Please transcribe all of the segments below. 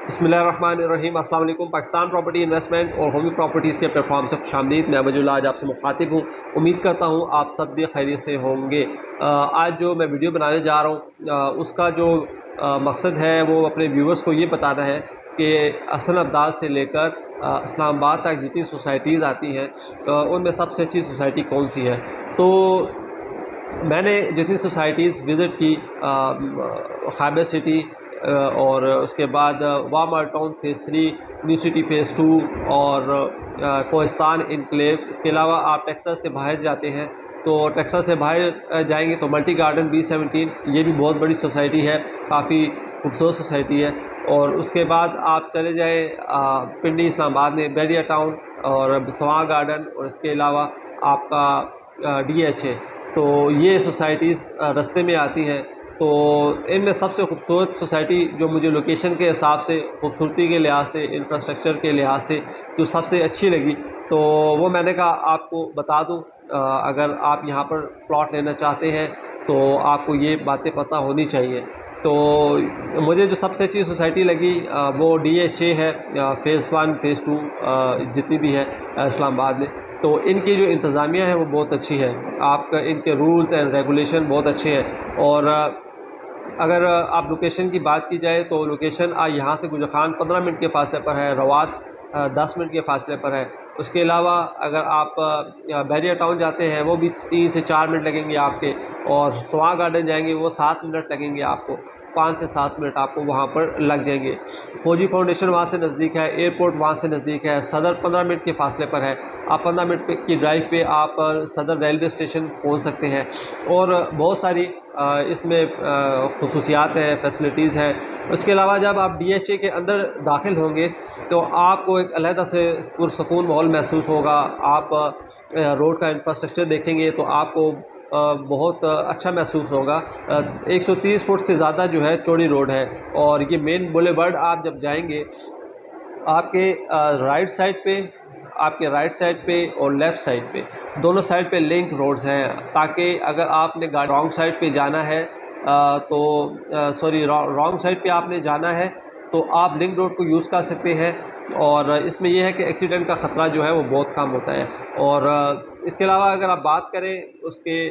बिस्मिल्लाहिर्रहमानिर्रहीम। अस्सलाम वालेकुम। पाकिस्तान प्रॉपर्टी इन्वेस्टमेंट और होमी प्रॉपर्टीज़ के प्लेटफॉर्म से खुशामदीद। मैं मजूल आज आपसे मुखातिब हूँ। उम्मीद करता हूँ आप सब भी खैरियत से होंगे। आज जो मैं वीडियो बनाने जा रहा हूँ उसका जो मकसद है वो अपने व्यूवर्स को ये बताना है कि हसन अब्दाद से लेकर इस्लामाबाद तक जितनी सोसाइटीज़ आती हैं उनमें सबसे अच्छी सोसाइटी कौन सी है। तो मैंने जितनी सोसाइटीज़ विज़िट की खैबर सिटी और उसके बाद वामार्ट town phase 3, new city phase 2 और कोहिस्तान इनक्लेव। इसके अलावा आप टेक्सास से बाहर जाते हैं तो टेक्सास से बाहर जाएंगे तो मल्टी गार्डन B17, ये भी बहुत बड़ी सोसाइटी है, काफ़ी खूबसूरत सोसाइटी है। और उसके बाद आप चले जाएँ पिंडी इस्लामाबाद में बैरिया टाउन और सवां गार्डन और इसके अलावा आपका DHA। तो ये सोसाइटीज़ रास्ते में आती हैं। तो इनमें सबसे खूबसूरत सोसाइटी जो मुझे लोकेशन के हिसाब से, खूबसूरती के लिहाज से, इंफ्रास्ट्रक्चर के लिहाज से जो सबसे अच्छी लगी तो वो मैंने कहा आपको बता दूं। अगर आप यहाँ पर प्लॉट लेना चाहते हैं तो आपको ये बातें पता होनी चाहिए। तो मुझे जो सबसे अच्छी सोसाइटी लगी वो DHA है, फ़ेज़ 1 फ़ेज़ 2 जितनी भी है इस्लामाबाद में। तो इनकी जो इंतज़ामिया है वो बहुत अच्छी है, आपका इनके रूल्स एंड रेगुलेशन बहुत अच्छे हैं। और अगर आप लोकेशन की बात की जाए तो लोकेशन यहाँ से गुजर खान 15 मिनट के फासले पर है, रवात 10 मिनट के फासले पर है। उसके अलावा अगर आप बैरिया टाउन जाते हैं वो भी 3 से 4 मिनट लगेंगे आपके, और सवां गार्डन जाएंगे वो 7 मिनट लगेंगे आपको, 5 से 7 मिनट आपको वहाँ पर लग जाएंगे। फौजी फाउंडेशन वहाँ से नज़दीक है, एयरपोर्ट वहाँ से नज़दीक है, सदर 15 मिनट के फासले पर है। आप 15 मिनट की ड्राइव पे आप सदर रेलवे स्टेशन पहुँच सकते हैं। और बहुत सारी इसमें खुसूसियात हैं, फैसिलिटीज़ हैं। उसके अलावा जब आप DHA के अंदर दाखिल होंगे तो आपको एक अलहदा से पुरसकून माहौल महसूस होगा। आप रोड का इंफ्रास्ट्रक्चर देखेंगे तो आपको बहुत अच्छा महसूस होगा। 130 फुट से ज़्यादा जो है चौड़ी रोड है। और ये मेन बुलेवर्ड आप जब जाएंगे आपके राइट साइड पे और लेफ़्ट साइड पे, दोनों साइड पे लिंक रोड्स हैं, ताकि अगर आपने गाड़ी रॉन्ग साइड पे जाना है रॉन्ग साइड पे आपने जाना है तो आप लिंक रोड को यूज़ कर सकते हैं। और इसमें यह है कि एक्सीडेंट का ख़तरा जो है वो बहुत कम होता है। और इसके अलावा अगर आप बात करें उसके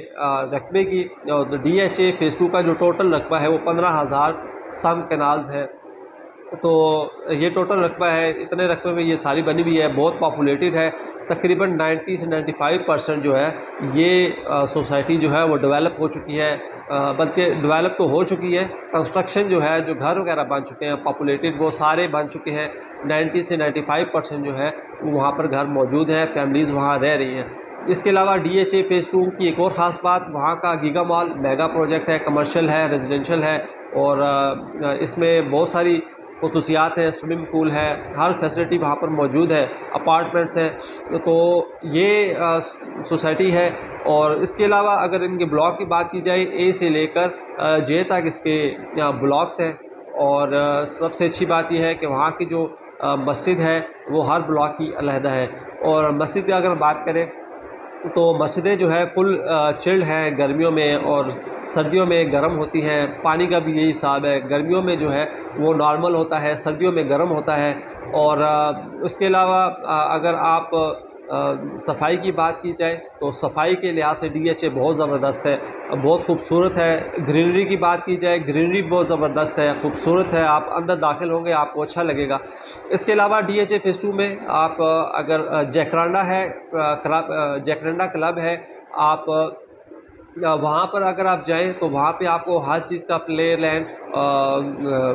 रकबे की, तो DHA फ़ेज़ 2 का जो टोटल रकबा है वो 15,000 सम कनाल्स है। तो ये टोटल रकबा है, इतने रकबे में ये सारी बनी हुई है, बहुत पॉपुलेटेड है। तकरीबन 90 से 95% जो है ये सोसाइटी जो है वो डेवलप हो चुकी है, बल्कि डेवलप तो हो चुकी है। कंस्ट्रक्शन जो है, जो घर वगैरह बन चुके हैं पॉपुलेटेड, वो सारे बन चुके हैं। 90 से 95% जो है वहाँ पर घर मौजूद हैं, फैमिलीज़ वहाँ रह रही हैं। इसके अलावा DHA फ़ेज़ 2 की एक और ख़ास बात, वहाँ का गीगा मॉल मेगा प्रोजेक्ट है, कमर्शियल है, रेजिडेंशियल है। और इसमें बहुत सारी खसूसियात हैं, स्विमिंग पूल है, हर फैसिलिटी वहाँ पर मौजूद है, अपार्टमेंट्स हैं। तो ये सोसाइटी है। और इसके अलावा अगर इनके ब्लॉक की बात की जाए, A से लेकर J तक इसके ब्लॉक्स हैं। और सबसे अच्छी बात यह है कि वहाँ की जो मस्जिद है वो हर ब्लॉक की अलहदा है। और मस्जिद की अगर बात करें तो मस्जिदें जो है फुल चिल्ड हैं गर्मियों में, और सर्दियों में गर्म होती हैं। पानी का भी यही हिसाब है, गर्मियों में जो है वो नॉर्मल होता है, सर्दियों में गर्म होता है। और उसके अलावा अगर आप सफाई की बात की जाए तो सफाई के लिहाज से DHA बहुत ज़बरदस्त है, बहुत खूबसूरत है। ग्रीनरी की बात की जाए, ग्रीनरी बहुत ज़बरदस्त है, खूबसूरत है। आप अंदर दाखिल होंगे आपको अच्छा लगेगा। इसके अलावा DHA फ़ेज़ 2 में आप अगर जैकरांडा है जैकरांडा क्लब है, आप वहाँ पर अगर आप जाएँ तो वहाँ पे आपको हर चीज़ का प्ले लैंड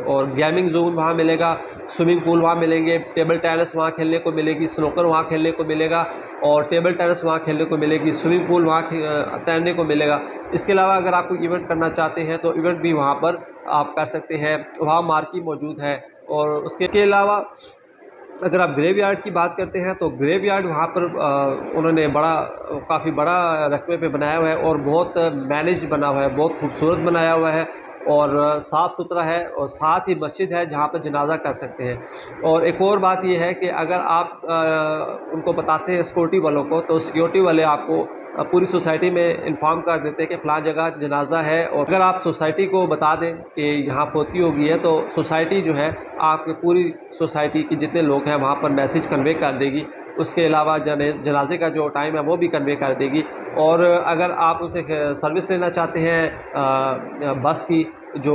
और गेमिंग जोन वहाँ मिलेगा, स्विमिंग पूल वहाँ मिलेंगे, टेबल टेनिस वहाँ खेलने को मिलेगी, स्नूकर वहाँ खेलने को मिलेगा, और टेबल टेनिस वहाँ खेलने को मिलेगी, स्विमिंग पूल वहाँ तैरने को मिलेगा। इसके अलावा अगर आप कोई इवेंट करना चाहते हैं तो इवेंट भी वहाँ पर आप कर सकते हैं, वहाँ मार्केट मौजूद है। और उसके अलावा अगर आप ग्रेवयार्ड की बात करते हैं तो ग्रेवयार्ड वहाँ पर उन्होंने काफ़ी बड़ा रकबे पे बनाया हुआ है और बहुत मैनेज्ड बना हुआ है, बहुत खूबसूरत बनाया हुआ है। और साफ़ सुथरा है और साथ ही मस्जिद है जहाँ पर जनाजा कर सकते हैं। और एक और बात यह है कि अगर आप उनको बताते हैं सिक्योरिटी वालों को, तो सिक्योरिटी वाले आपको पूरी सोसाइटी में इन्फॉर्म कर देते हैं कि फ़लाँ जगह जनाजा है। और अगर आप सोसाइटी को बता दें कि यहाँ फौती हो गई है, तो सोसाइटी जो है आपकी पूरी सोसाइटी के जितने लोग हैं वहाँ पर मैसेज कन्वे कर देगी। उसके अलावा जनाजे का जो टाइम है वो भी कन्वे कर देगी। और अगर आप उसे सर्विस लेना चाहते हैं बस की, जो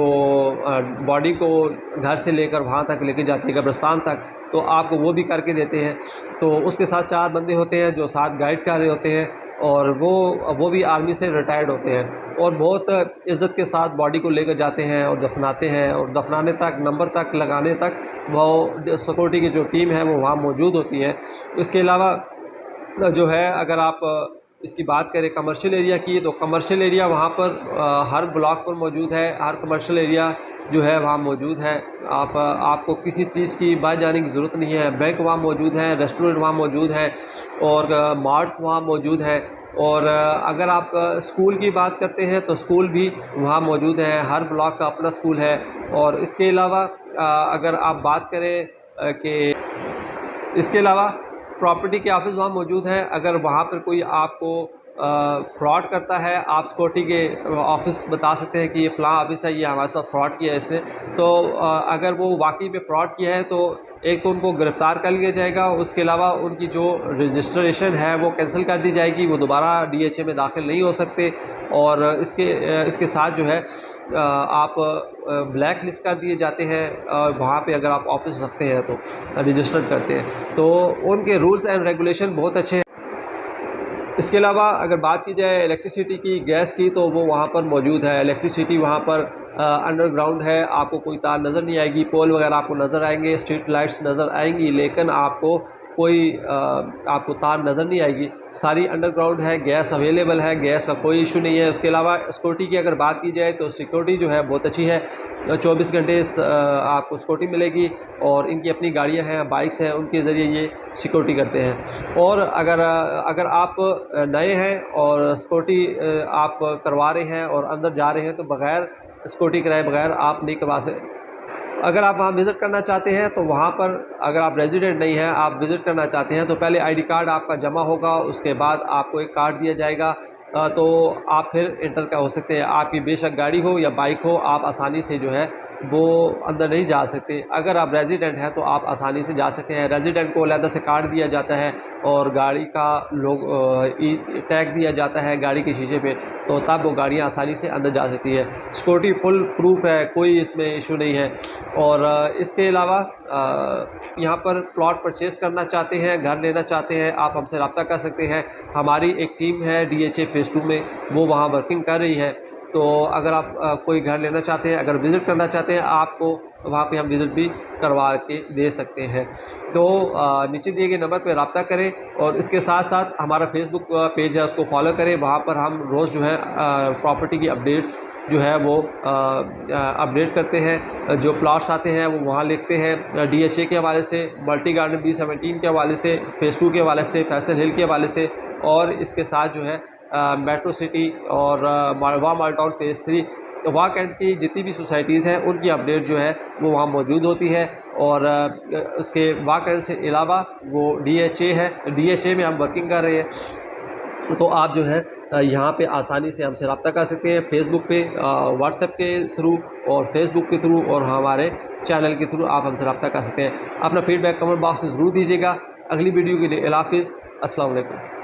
बॉडी को घर से लेकर वहाँ तक लेके जाती है कब्रिस्तान तक, तो आपको वो भी करके देते हैं। तो उसके साथ 4 बंदे होते हैं जो साथ गाइड कर रहे होते हैं, और वो भी आर्मी से रिटायर्ड होते हैं और बहुत इज़्ज़त के साथ बॉडी को लेकर जाते हैं और दफनाते हैं। और दफनाने तक, नंबर तक लगाने तक वो सिक्योरिटी की जो टीम है वो वहाँ मौजूद होती है। इसके अलावा जो है, अगर आप इसकी बात करें कमर्शियल एरिया की, तो कमर्शियल एरिया वहाँ पर हर ब्लॉक पर मौजूद है। हर कमर्शियल एरिया जो है वहाँ मौजूद है। आपको किसी चीज़ की बाहर जाने की ज़रूरत नहीं है। बैंक वहाँ मौजूद है, रेस्टोरेंट वहाँ मौजूद है और मार्ट्स वहाँ मौजूद है। और अगर आप स्कूल की बात करते हैं तो स्कूल भी वहाँ मौजूद है। हर ब्लॉक का अपना स्कूल है। और इसके अलावा अगर आप बात करें कि इसके अलावा प्रॉपर्टी के ऑफिस वहाँ मौजूद हैं। अगर वहाँ पर कोई आपको फ्रॉड करता है, आप सिक्योरिटी के ऑफिस बता सकते हैं कि ये फ़लाँ ऑफिस है, ये हमारे साथ फ्रॉड किया है इसने। तो अगर वो वाकई में फ्रॉड किया है तो एक तो उनको गिरफ़्तार कर लिया जाएगा, उसके अलावा उनकी जो रजिस्ट्रेशन है वो कैंसिल कर दी जाएगी, वो दोबारा DHA में दाखिल नहीं हो सकते। और इसके साथ जो है आप ब्लैक लिस्ट कर दिए जाते हैं। वहाँ पे अगर आप ऑफिस रखते हैं तो रजिस्टर्ड करते हैं, तो उनके रूल्स एंड रेगुलेशन बहुत अच्छे हैं। इसके अलावा अगर बात की जाए इलेक्ट्रिसिटी की, गैस की, तो वो वहाँ पर मौजूद है। इलेक्ट्रिसिटी वहाँ पर अंडरग्राउंड है, आपको कोई तार नज़र नहीं आएगी। पोल वगैरह आपको नज़र आएंगे, स्ट्रीट लाइट्स नज़र आएंगी, लेकिन आपको तार नज़र नहीं आएगी। सारी अंडरग्राउंड है, गैस अवेलेबल है, गैस का कोई इशू नहीं है। उसके अलावा सिक्योरिटी की अगर बात की जाए तो सिक्योरिटी जो है बहुत अच्छी है। 24 घंटे आपको सिक्योरिटी मिलेगी और इनकी अपनी गाड़ियां हैं, बाइक्स हैं, उनके ज़रिए ये सिक्योरिटी करते हैं। और अगर आप नए हैं और सिक्योरिटी आप करवा रहे हैं और अंदर जा रहे हैं, तो बग़ैर सिक्योरिटी कराए बगैर आप नहीं करवा सकते। अगर आप वहाँ विज़िट करना चाहते हैं तो वहाँ पर, अगर आप रेजिडेंट नहीं हैं, आप विज़िट करना चाहते हैं, तो पहले ID कार्ड आपका जमा होगा, उसके बाद आपको एक कार्ड दिया जाएगा। तो आप फिर इंटर हो सकते हैं। आपकी बेशक गाड़ी हो या बाइक हो, आप आसानी से जो है वो अंदर नहीं जा सकते। अगर आप रेजिडेंट हैं तो आप आसानी से जा सकते हैं। रेजिडेंट को अलग से कार्ड दिया जाता है और गाड़ी का टैग दिया जाता है गाड़ी के शीशे पे, तो तब वो गाड़ियाँ आसानी से अंदर जा सकती है। सिक्योरिटी फुल प्रूफ है, कोई इसमें इशू नहीं है। और इसके अलावा यहाँ पर प्लॉट परचेज़ करना चाहते हैं, घर लेना चाहते हैं, आप हमसे रब्ता कर सकते हैं। हमारी एक टीम है DHA फ़ेज़ 2 में, वो वहाँ वर्किंग कर रही है। तो अगर आप कोई घर लेना चाहते हैं, अगर विज़िट करना चाहते हैं, आपको वहाँ पे हम विज़िट भी करवा के दे सकते हैं। तो नीचे दिए गए नंबर पे रब्ता करें और इसके साथ साथ हमारा फेसबुक पेज है, उसको फॉलो करें। वहाँ पर हम रोज़ जो है प्रॉपर्टी की अपडेट जो है वो अपडेट करते हैं। जो प्लॉट्स आते हैं वो वहाँ लिखते हैं। DHA के हवाले से, मल्टी गार्डन B17 के हवाले से, फ़ेज़ 2 के हवाले से, फैसल हिल के हवाले से, और इसके साथ जो है मेट्रो सिटी और वाह माल टाउन फ़ेज़ 3 वाह कैंट की जितनी भी सोसाइटीज़ हैं उनकी अपडेट जो है वो वहाँ मौजूद होती है। और उसके वाह कैंट से अलावा वो DHA है, DHA में हम वर्किंग कर रहे हैं। तो आप जो है यहाँ पे आसानी से हमसे रब्ता कर सकते हैं, फेसबुक पे, व्हाट्सएप के थ्रू और फेसबुक के थ्रू और हमारे चैनल के थ्रू आप हमसे रब्ता कर सकते हैं। अपना फीडबैक कमेंट बॉक्स में ज़रूर दीजिएगा। अगली वीडियो के लिए अल्लाह हाफ़िज़, अस्सलाम वालेकुम।